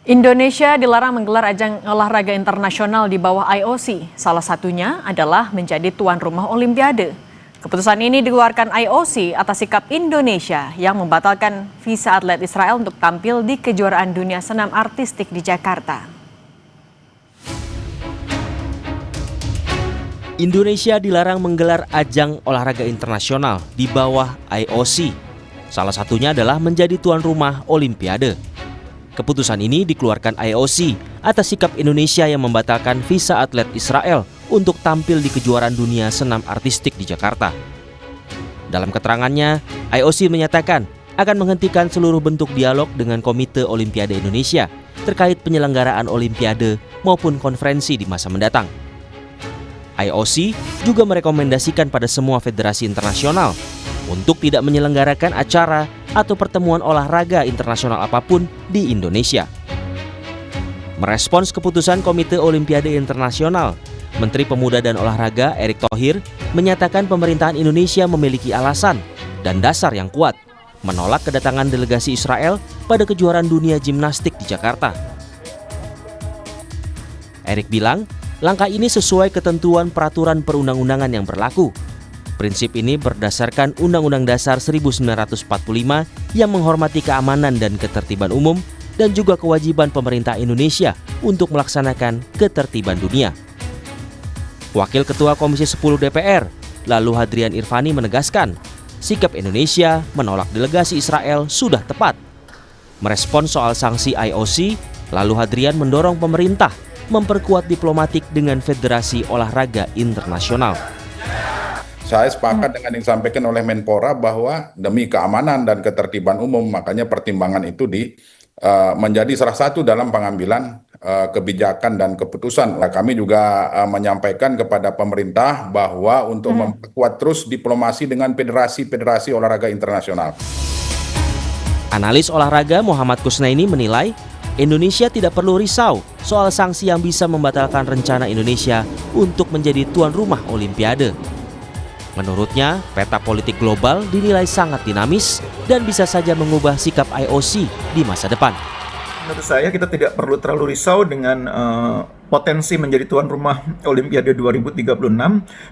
Indonesia dilarang menggelar ajang olahraga internasional di bawah IOC. Salah satunya adalah menjadi tuan rumah Olimpiade. Keputusan ini dikeluarkan IOC atas sikap Indonesia yang membatalkan visa atlet Israel untuk tampil di kejuaraan dunia senam artistik di Jakarta. Indonesia dilarang menggelar ajang olahraga internasional di bawah IOC. Salah satunya adalah menjadi tuan rumah Olimpiade. Keputusan ini dikeluarkan IOC atas sikap Indonesia yang membatalkan visa atlet Israel untuk tampil di kejuaraan dunia senam artistik di Jakarta. Dalam keterangannya, IOC menyatakan akan menghentikan seluruh bentuk dialog dengan Komite Olimpiade Indonesia terkait penyelenggaraan Olimpiade maupun konferensi di masa mendatang. IOC juga merekomendasikan pada semua federasi internasional untuk tidak menyelenggarakan acara atau pertemuan olahraga internasional apapun di Indonesia. Merespons keputusan Komite Olimpiade Internasional, Menteri Pemuda dan Olahraga Erick Thohir menyatakan pemerintahan Indonesia memiliki alasan dan dasar yang kuat menolak kedatangan delegasi Israel pada kejuaraan dunia gimnastik di Jakarta. Erick bilang, langkah ini sesuai ketentuan peraturan perundang-undangan yang berlaku. Prinsip ini berdasarkan Undang-Undang Dasar 1945 yang menghormati keamanan dan ketertiban umum dan juga kewajiban pemerintah Indonesia untuk melaksanakan ketertiban dunia. Wakil Ketua Komisi 10 DPR, Lalu Hadrian Irvani menegaskan, sikap Indonesia menolak delegasi Israel sudah tepat. Merespons soal sanksi IOC, Lalu Hadrian mendorong pemerintah memperkuat diplomatik dengan Federasi Olahraga Internasional. Saya sepakat dengan yang disampaikan oleh Menpora bahwa demi keamanan dan ketertiban umum, makanya pertimbangan itu menjadi salah satu dalam pengambilan kebijakan dan keputusan. Kami juga menyampaikan kepada pemerintah bahwa untuk memperkuat terus diplomasi dengan federasi-federasi olahraga internasional. Analis olahraga Muhammad Kusnaini menilai Indonesia tidak perlu risau soal sanksi yang bisa membatalkan rencana Indonesia untuk menjadi tuan rumah Olimpiade. Menurutnya, peta politik global dinilai sangat dinamis dan bisa saja mengubah sikap IOC di masa depan. Menurut saya kita tidak perlu terlalu risau dengan potensi menjadi tuan rumah Olimpiade 2036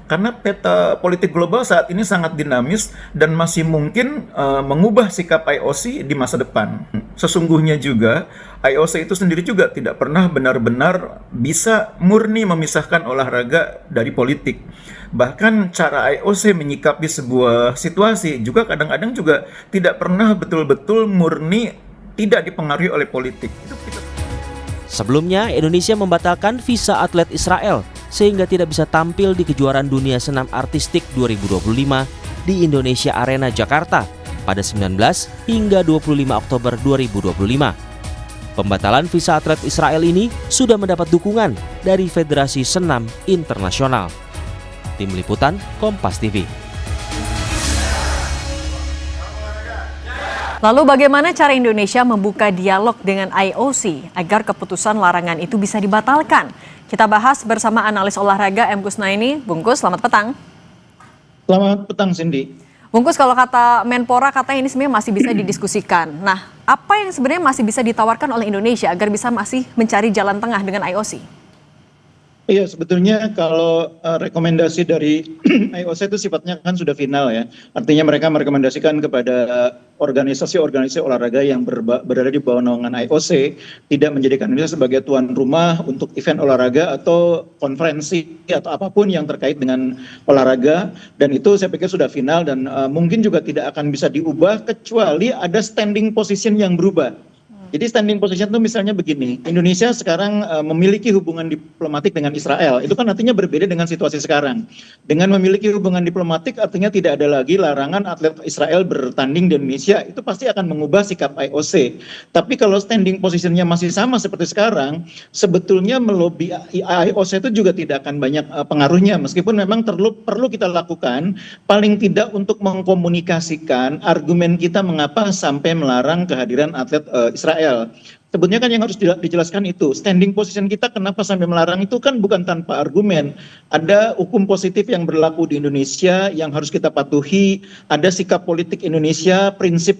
karena peta politik global saat ini sangat dinamis dan masih mungkin mengubah sikap IOC di masa depan. Sesungguhnya juga IOC itu sendiri juga tidak pernah benar-benar bisa murni memisahkan olahraga dari politik. Bahkan cara IOC menyikapi sebuah situasi juga kadang-kadang juga tidak pernah betul-betul murni tidak dipengaruhi oleh politik. Sebelumnya, Indonesia membatalkan visa atlet Israel sehingga tidak bisa tampil di kejuaraan dunia senam artistik 2025 di Indonesia Arena Jakarta pada 19 hingga 25 Oktober 2025. Pembatalan visa atlet Israel ini sudah mendapat dukungan dari Federasi Senam Internasional. Tim Liputan Kompas TV. Lalu bagaimana cara Indonesia membuka dialog dengan IOC agar keputusan larangan itu bisa dibatalkan? Kita bahas bersama analis olahraga M. Kusnaini. Bungkus, selamat petang. Selamat petang, Cindy. Bungkus, kalau kata Menpora katanya ini sebenarnya masih bisa didiskusikan. Nah, apa yang sebenarnya masih bisa ditawarkan oleh Indonesia agar bisa masih mencari jalan tengah dengan IOC? Iya, sebetulnya kalau rekomendasi dari IOC itu sifatnya kan sudah final ya. Artinya mereka merekomendasikan kepada organisasi-organisasi olahraga yang berada di bawah naungan IOC tidak menjadikan Indonesia sebagai tuan rumah untuk event olahraga atau konferensi atau apapun yang terkait dengan olahraga. Dan itu saya pikir sudah final dan mungkin juga tidak akan bisa diubah kecuali ada standing position yang berubah. Jadi standing position itu misalnya begini, Indonesia sekarang memiliki hubungan diplomatik dengan Israel, itu kan artinya berbeda dengan situasi sekarang. Dengan memiliki hubungan diplomatik artinya tidak ada lagi larangan atlet Israel bertanding di Indonesia, itu pasti akan mengubah sikap IOC. Tapi kalau standing positionnya masih sama seperti sekarang, sebetulnya melobi IOC itu juga tidak akan banyak pengaruhnya, meskipun memang perlu kita lakukan, paling tidak untuk mengkomunikasikan argumen kita mengapa sampai melarang kehadiran atlet Israel. Sebetulnya kan yang harus dijelaskan itu, standing position kita kenapa sampai melarang itu kan bukan tanpa argumen. Ada hukum positif yang berlaku di Indonesia yang harus kita patuhi, ada sikap politik Indonesia, prinsip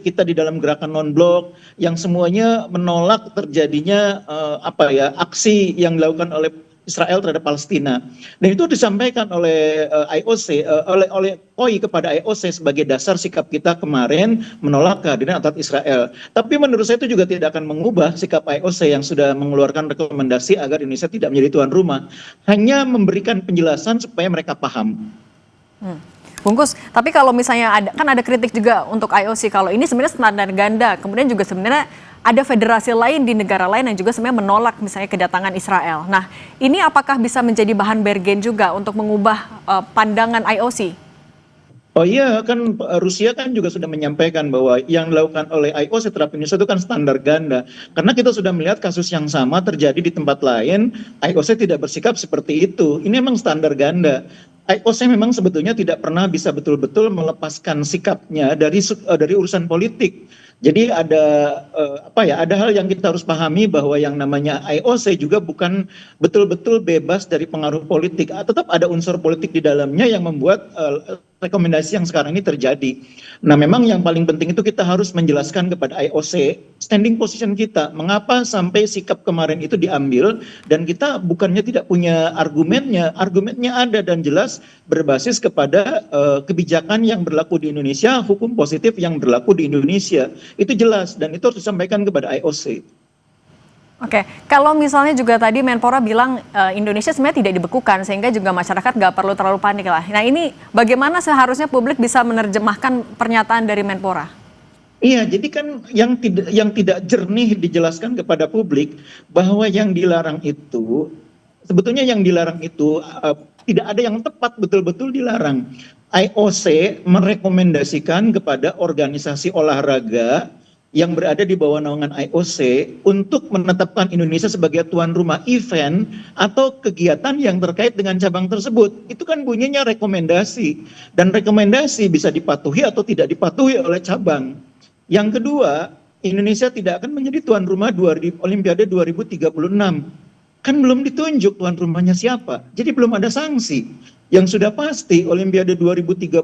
kita di dalam gerakan non-blok yang semuanya menolak terjadinya aksi yang dilakukan oleh Israel terhadap Palestina. Dan itu disampaikan oleh IOC, oleh KOI kepada IOC sebagai dasar sikap kita kemarin menolak kehadiran atlet Israel. Tapi menurut saya itu juga tidak akan mengubah sikap IOC yang sudah mengeluarkan rekomendasi agar Indonesia tidak menjadi tuan rumah. Hanya memberikan penjelasan supaya mereka paham. Bungkus, tapi kalau misalnya ada kritik juga untuk IOC kalau ini sebenarnya standar ganda, kemudian juga sebenarnya ada federasi lain di negara lain yang juga sebenarnya menolak misalnya kedatangan Israel. Nah, ini apakah bisa menjadi bahan bergen juga untuk mengubah pandangan IOC? Oh iya, kan Rusia kan juga sudah menyampaikan bahwa yang dilakukan oleh IOC terhadap Indonesia itu kan standar ganda. Karena kita sudah melihat kasus yang sama terjadi di tempat lain, IOC tidak bersikap seperti itu. Ini memang standar ganda. IOC memang sebetulnya tidak pernah bisa betul-betul melepaskan sikapnya dari urusan politik. Jadi ada hal yang kita harus pahami bahwa yang namanya IOC juga bukan betul-betul bebas dari pengaruh politik. Tetap ada unsur politik di dalamnya yang membuat rekomendasi yang sekarang ini terjadi. Nah, memang yang paling penting itu kita harus menjelaskan kepada IOC standing position kita. Mengapa sampai sikap kemarin itu diambil dan kita bukannya tidak punya argumennya. Argumennya ada dan jelas berbasis kepada kebijakan yang berlaku di Indonesia, hukum positif yang berlaku di Indonesia. Itu jelas dan itu harus disampaikan kepada IOC. Oke, kalau misalnya juga tadi Menpora bilang Indonesia sebenarnya tidak dibekukan sehingga juga masyarakat nggak perlu terlalu panik lah. Nah ini bagaimana seharusnya publik bisa menerjemahkan pernyataan dari Menpora? Iya, jadi kan yang tidak jernih dijelaskan kepada publik bahwa yang dilarang itu sebetulnya tidak ada yang tepat betul-betul dilarang. IOC merekomendasikan kepada organisasi olahraga yang berada di bawah naungan IOC untuk menetapkan Indonesia sebagai tuan rumah event atau kegiatan yang terkait dengan cabang tersebut. Itu kan bunyinya rekomendasi, dan rekomendasi bisa dipatuhi atau tidak dipatuhi oleh cabang. Yang kedua, Indonesia tidak akan menjadi tuan rumah Olimpiade 2036. Kan belum ditunjuk tuan rumahnya siapa, jadi belum ada sanksi. Yang sudah pasti Olimpiade 2032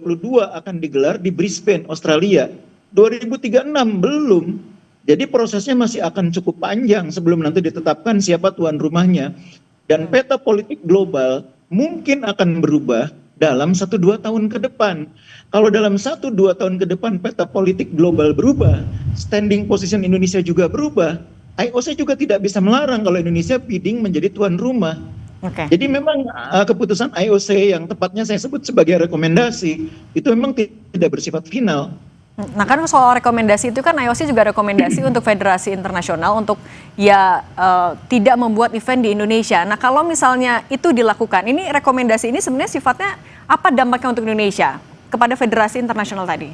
akan digelar di Brisbane, Australia. 2036 belum. Jadi prosesnya masih akan cukup panjang sebelum nanti ditetapkan siapa tuan rumahnya. Dan peta politik global mungkin akan berubah dalam 1-2 tahun ke depan. Kalau dalam 1-2 tahun ke depan peta politik global berubah, standing position Indonesia juga berubah, IOC juga tidak bisa melarang kalau Indonesia bidding menjadi tuan rumah. Oke. Jadi memang keputusan IOC yang tepatnya saya sebut sebagai rekomendasi itu memang tidak bersifat final. Nah kan soal rekomendasi itu kan IOC juga rekomendasi untuk federasi internasional untuk tidak membuat event di Indonesia. Nah kalau misalnya itu dilakukan, ini rekomendasi ini sebenarnya sifatnya apa dampaknya untuk Indonesia kepada federasi internasional tadi?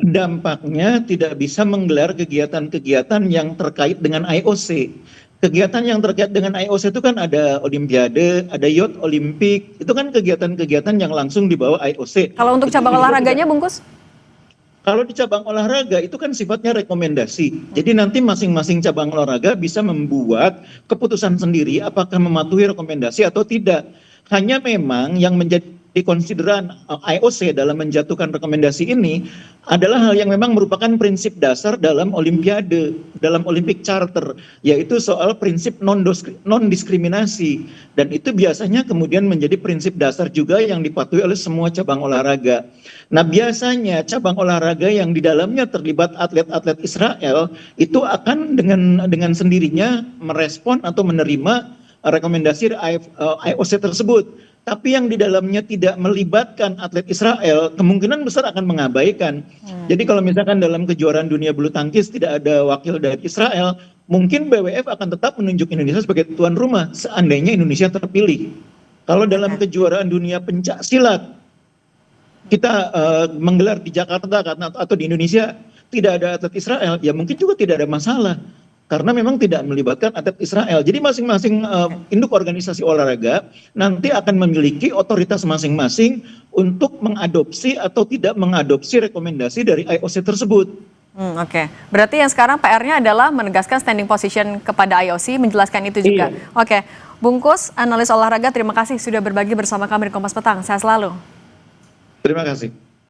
Dampaknya tidak bisa menggelar kegiatan-kegiatan yang terkait dengan IOC. Kegiatan yang terkait dengan IOC itu kan ada Olimpiade, ada Youth Olympic, itu kan kegiatan-kegiatan yang langsung di bawah IOC. Kalau untuk cabang olahraganya, Bungkus? Kalau di cabang olahraga itu kan sifatnya rekomendasi. Jadi nanti masing-masing cabang olahraga bisa membuat keputusan sendiri apakah mematuhi rekomendasi atau tidak. Hanya memang yang menjadi konsideran IOC dalam menjatuhkan rekomendasi ini adalah hal yang memang merupakan prinsip dasar dalam Olimpiade, dalam Olympic Charter, yaitu soal prinsip non-diskriminasi. Dan itu biasanya kemudian menjadi prinsip dasar juga yang dipatuhi oleh semua cabang olahraga. Nah biasanya cabang olahraga yang di dalamnya terlibat atlet-atlet Israel itu akan dengan sendirinya merespon atau menerima rekomendasi IOC tersebut. Tapi yang di dalamnya tidak melibatkan atlet Israel, kemungkinan besar akan mengabaikan. Jadi kalau misalkan dalam kejuaraan dunia bulu tangkis tidak ada wakil dari Israel, mungkin BWF akan tetap menunjuk Indonesia sebagai tuan rumah, seandainya Indonesia terpilih. Kalau dalam kejuaraan dunia pencak silat, kita menggelar di Jakarta atau di Indonesia, tidak ada atlet Israel, ya mungkin juga tidak ada masalah. Karena memang tidak melibatkan atlet Israel. Jadi masing-masing induk organisasi olahraga nanti akan memiliki otoritas masing-masing untuk mengadopsi atau tidak mengadopsi rekomendasi dari IOC tersebut. Oke. Berarti yang sekarang PR-nya adalah menegaskan standing position kepada IOC, menjelaskan itu juga. Iya. Oke, Bungkus, analis olahraga, terima kasih sudah berbagi bersama kami di Kompas Petang. Sehat selalu. Terima kasih.